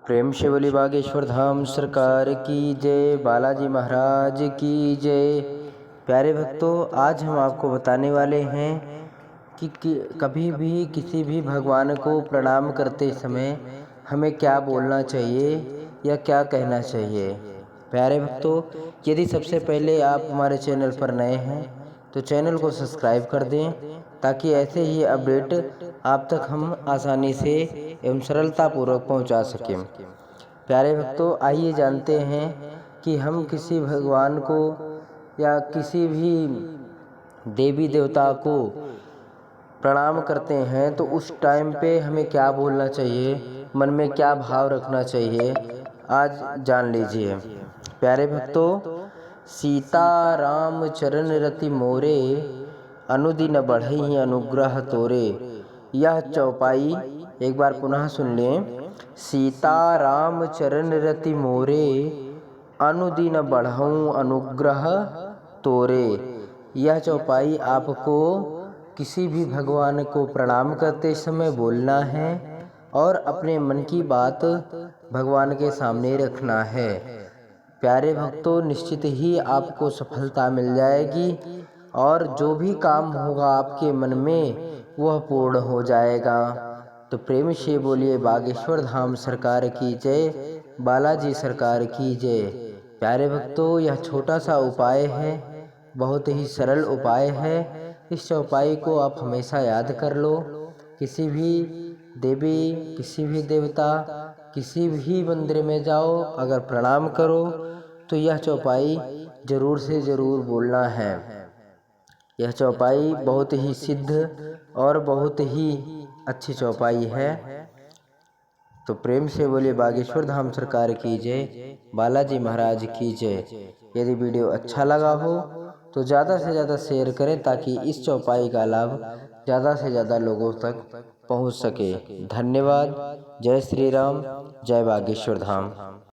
प्रेम से बोली बागेश्वर धाम सरकार की जय, बालाजी महाराज की जय। प्यारे भक्तों, आज हम आपको बताने वाले हैं कि कभी भी किसी भी भगवान को प्रणाम करते समय हमें क्या बोलना चाहिए या क्या कहना चाहिए। प्यारे भक्तों, यदि सबसे पहले आप हमारे चैनल पर नए हैं तो चैनल को सब्सक्राइब कर दें ताकि ऐसे ही अपडेट आप तक हम आसानी से एवं सरलतापूर्वक पहुंचा सकें। प्यारे भक्तों, आइए जानते हैं कि हम किसी भगवान को या किसी भी देवी देवता को प्रणाम करते हैं तो उस टाइम पे हमें क्या बोलना चाहिए, मन में क्या भाव रखना चाहिए, आज जान लीजिए। प्यारे भक्तों, सीता राम चरण रति मोरे, अनुदिन बढ़ई अनुग्रह तोरे। यह चौपाई एक बार पुनः सुन लें। सीता राम चरण रति मोरे, अनुदिन बढ़ऊँ अनुग्रह तोरे। यह चौपाई आपको किसी भी भगवान को प्रणाम करते समय बोलना है और अपने मन की बात भगवान के सामने रखना है। प्यारे भक्तों, निश्चित ही आपको सफलता मिल जाएगी और जो भी काम होगा आपके मन में वह पूर्ण हो जाएगा। तो प्रेम से बोलिए बागेश्वर धाम सरकार की जय, बालाजी सरकार की जय। प्यारे भक्तों, यह छोटा सा उपाय है, बहुत ही सरल उपाय है। इस चौपाई को आप हमेशा याद कर लो। किसी भी देवी, किसी भी देवता, किसी भी मंदिर में जाओ, अगर प्रणाम करो तो यह चौपाई जरूर से ज़रूर बोलना है। यह चौपाई बहुत ही सिद्ध और बहुत ही अच्छी चौपाई है। तो प्रेम से बोलिए बागेश्वर धाम सरकार की जय, बालाजी महाराज की जय। यदि वीडियो अच्छा लगा हो तो ज़्यादा से ज़्यादा शेयर करें ताकि इस चौपाई का लाभ ज़्यादा से ज़्यादा लोगों तक पहुंच सके। धन्यवाद। जय श्री राम, जय बागेश्वर धाम।